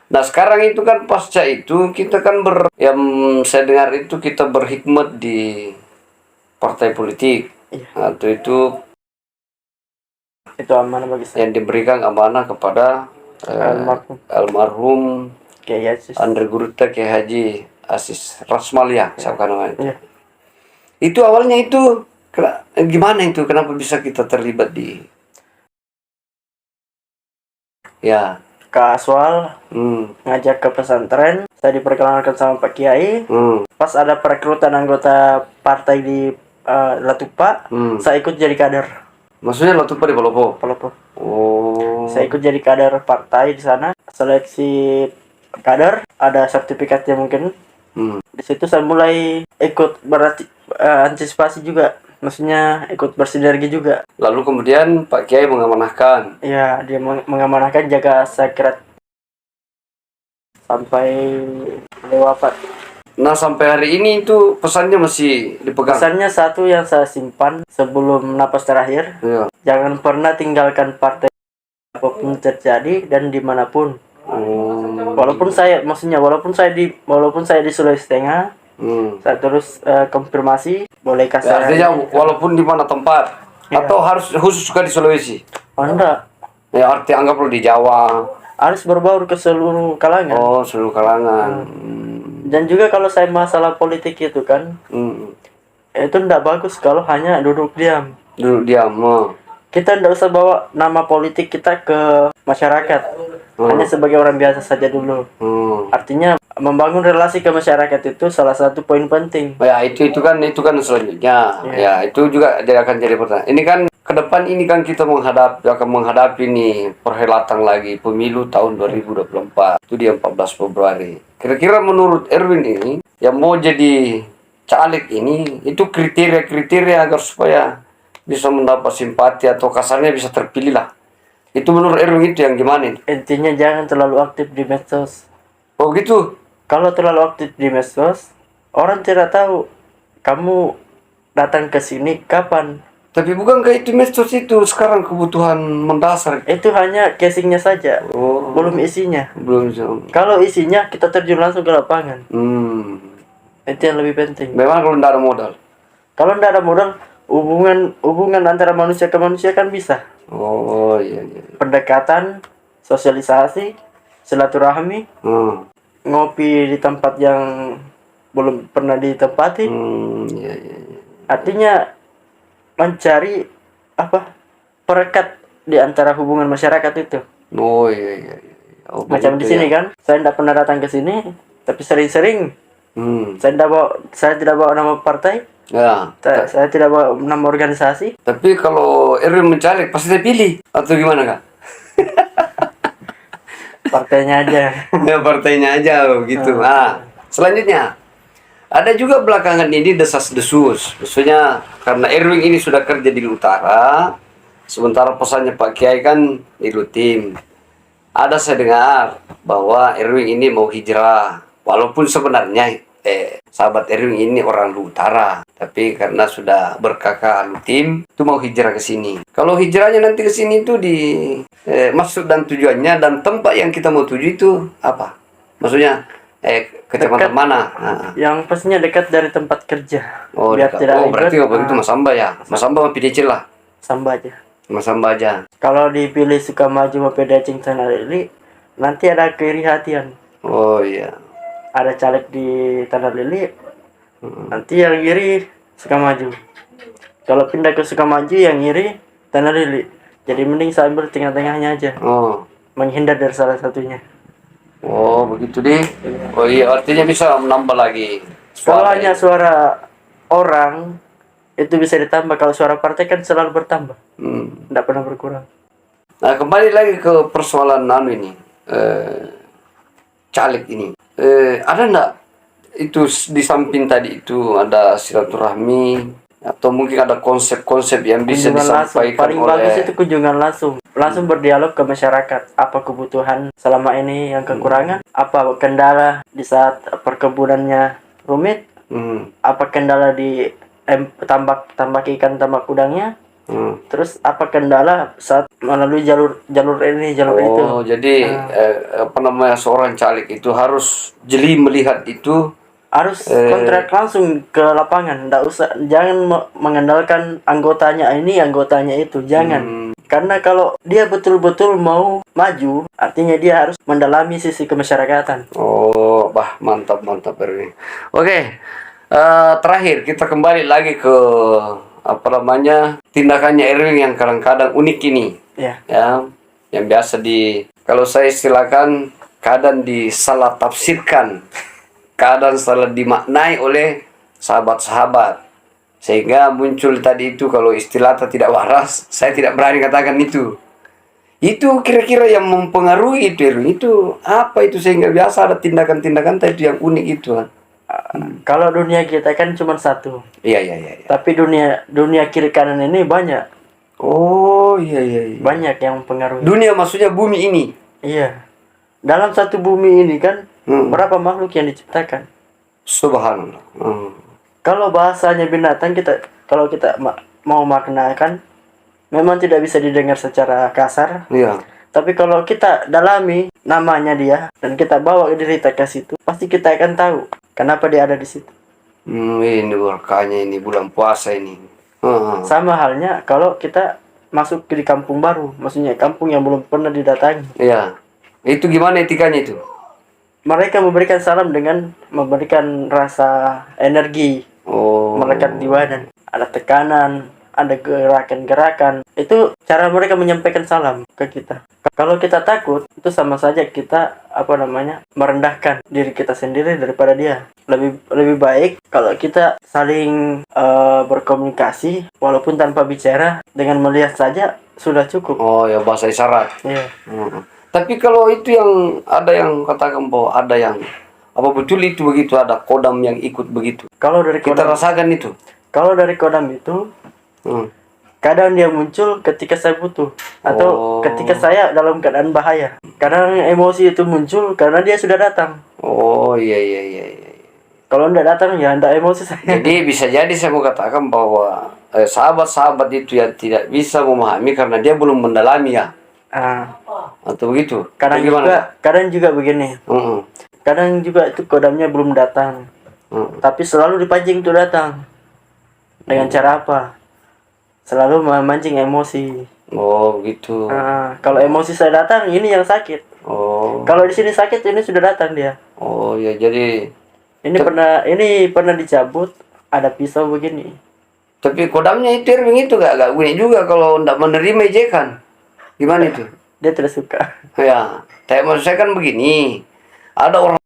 Nah sekarang itu kan pasca itu kita kan yang saya dengar itu kita berhikmat di partai politik Iya, atau itu itu amanah bagi saya. yang diberikan amanah kepada Almarhum almarhum Kiai Aziz. Andre Guruta Kiai Haji Aziz Rasmalia, siapa namanya itu. Iya. Itu awalnya itu gimana itu? Kenapa bisa kita terlibat di ya? Kasual Hmm. ngajak ke pesantren, saya diperkenalkan sama Pak Kiai. Pas ada perekrutan anggota partai di Latupa, saya ikut jadi kader. Maksudnya lo tuh di Palopo? Palopo. Oh. Saya ikut jadi kader partai di sana. Seleksi kader, ada sertifikatnya mungkin. Di situ saya mulai ikut antisipasi juga. Maksudnya ikut bersinergi juga. Lalu kemudian Pak Kiai mengamanahkan. Ya, dia mengamanahkan jaga sekret sampai beliau wafat. Nah sampai hari ini itu pesannya masih dipegang. Pesannya satu yang saya simpan sebelum napas terakhir. Iya. Jangan pernah tinggalkan partai apapun terjadi dan dimanapun. Walaupun saya di Sulawesi Tengah, saya terus konfirmasi boleh Ya, kasih. artinya walaupun di mana tempat atau harus khusus juga di Sulawesi. Oh, enggak. Ya arti anggaplah di Jawa. Harus berbaur ke seluruh kalangan. Oh seluruh kalangan. Dan juga kalau saya masalah politik itu kan, itu enggak bagus kalau hanya duduk diam. Duduk diam. Kita enggak usah bawa nama politik kita ke masyarakat. Hanya sebagai orang biasa saja dulu. Artinya membangun relasi ke masyarakat itu salah satu poin penting. Ya itu kan selanjutnya. Ya itu juga akan jadi pertanyaan. Ini kan ke depan ini kan kita akan menghadapi nih perhelatan lagi pemilu tahun 2024. Itu dia 14 Februari. Kira-kira menurut Erwin ini yang mau jadi caleg ini itu kriteria agar supaya bisa mendapat simpati atau kasarnya bisa terpilih lah. Itu menurut Erwin itu yang gimana? Intinya jangan terlalu aktif di medsos. Oh gitu. Kalau terlalu aktif di medsos, orang tidak tahu kamu datang ke sini kapan. Tapi bukankah itu medsos itu sekarang kebutuhan mendasar? Itu hanya casingnya saja, belum isinya. Belum. Kalau isinya kita terjun langsung ke lapangan. Itu yang lebih penting. Memang kalau tidak ada modal. Kalau tidak ada modal, hubungan antara manusia ke manusia kan bisa. Oh iya. Pendekatan, sosialisasi, silaturahmi, ngopi di tempat yang belum pernah ditempati. Iya. Artinya mencari perekat di antara hubungan masyarakat itu. Oh iya. Oh, Macam di sini kan, saya tidak pernah datang ke sini, tapi sering-sering saya tidak bawa nama partai. Ya. Saya tidak bawa nama organisasi. Tapi kalau Erwin mencalek pasti terpilih atau gimana kak? Partainya aja. Ya partainya aja begitu. Selanjutnya ada juga belakangan ini desas-desus. Maksudnya karena Erwin ini sudah kerja di utara, sementara pesannya Pak Kiai kan di Lutim. Ada saya dengar bahwa Erwin ini mau hijrah, walaupun sebenarnya sahabat Erwin ini orang utara, tapi karena sudah berkakak Lutim, itu mau hijrah ke sini. Kalau hijrahnya nanti ke sini itu di maksud dan tujuannya dan tempat yang kita mau tuju itu apa? Maksudnya kecamatan mana? Yang pastinya dekat dari tempat kerja. Oh, biar dekat. tidak Berarti begitu Mas Samba ya. Mas Samba mau PDC lah. Samba aja. Mas Samba aja. Kalau dipilih Sukamaju mau PDC Tanah Lili, nanti ada keirihatian. Oh iya. Ada caleg di Tanah Lili, nanti yang iri Sukamaju. Kalau pindah ke Sukamaju yang iri Tanah Lili. Jadi mending saya ambil tengah-tengahnya aja. Menghindar dari salah satunya. Oh begitu deh. Oh iya artinya bisa menambah lagi. Kalau hanya suara orang itu bisa ditambah, kalau suara partai kan selalu bertambah. Tidak pernah berkurang. Nah kembali lagi ke persoalan ini caleg ini. Ada enggak itu di samping tadi itu ada silaturahmi atau mungkin ada konsep-konsep yang bisa disampaikan paling bagus itu kunjungan langsung berdialog ke masyarakat. Apa kebutuhan selama ini yang kekurangan, apa kendala di saat perkebunannya rumit, apa kendala di tambak ikan, tambak udangnya, Terus apa kendala saat melalui jalur ini, jalur itu? Oh, jadi apa namanya, seorang caleg itu harus jeli melihat itu. Harus kontrak langsung ke lapangan, nggak usah, jangan mengandalkan anggotanya ini, anggotanya itu, jangan. Karena kalau dia betul-betul mau maju, artinya dia harus mendalami sisi kemasyarakatan. Oh, bah, mantap Erwin. Oke, terakhir kita kembali lagi ke apa namanya, tindakannya Erwin yang kadang-kadang unik ini. Ya. Ya, yang biasa kalau saya istilahkan kadang disalah tafsirkan, kadang salah dimaknai oleh sahabat-sahabat, sehingga muncul tadi itu, kalau istilah tidak waras, saya tidak berani katakan itu. Itu kira-kira yang mempengaruhi itu Erwin, itu apa itu sehingga biasa ada tindakan-tindakan tadi yang unik itu. Kalau dunia kita kan cuma satu. Iya. Tapi dunia kiri kanan ini banyak. Oh, iya. Banyak yang mempengaruhi. Dunia maksudnya bumi ini. Iya. Dalam satu bumi ini kan berapa makhluk yang diciptakan? Subhanallah. Kalau bahasanya binatang, kalau kita mau maknakan, memang tidak bisa didengar secara kasar. Iya. Tapi kalau kita dalami namanya dia dan kita bawa diri kita ke situ, pasti kita akan tahu kenapa dia ada di situ. Ini berkahnya ini bulan puasa ini. Sama halnya kalau kita masuk di kampung baru, maksudnya kampung yang belum pernah didatangi. Iya. Itu gimana etikanya itu? Mereka memberikan salam dengan memberikan rasa energi, melekat di badan. Ada tekanan, ada gerakan-gerakan. Itu cara mereka menyampaikan salam ke kita. Kalau kita takut, itu sama saja kita merendahkan diri kita sendiri daripada dia. Lebih baik kalau kita saling berkomunikasi walaupun tanpa bicara, dengan melihat saja sudah cukup. Oh ya, bahasa isyarat. Iya. Tapi kalau itu yang ada yang katakan bahwa ada yang apa betul itu begitu, ada kodam yang ikut begitu. Kalau dari kita rasakan itu. Kalau dari kodam itu kadang dia muncul ketika saya butuh atau ketika saya dalam keadaan bahaya. Kadang emosi itu muncul karena dia sudah datang. Oh iya. Kalau tidak datang ya tidak emosi saya. Jadi bisa jadi saya mau katakan bahwa sahabat-sahabat itu yang tidak bisa memahami karena dia belum mendalami ya. Atau begitu. Kadang juga begini. Kadang juga itu kodamnya belum datang. Tapi selalu dipancing itu datang. Dengan cara apa? Selalu memancing emosi. Oh gitu. Kalau emosi saya datang, ini yang sakit. Kalau di sini sakit, ini sudah datang dia. Oh ya, jadi ini pernah dicabut, ada pisau begini. Tapi kodamnya itu Erwin itu gak unik juga kalau tidak menerima ejekan. Gimana itu? Dia tidak suka. Ya, tapi maksud saya kan begini. Ada orang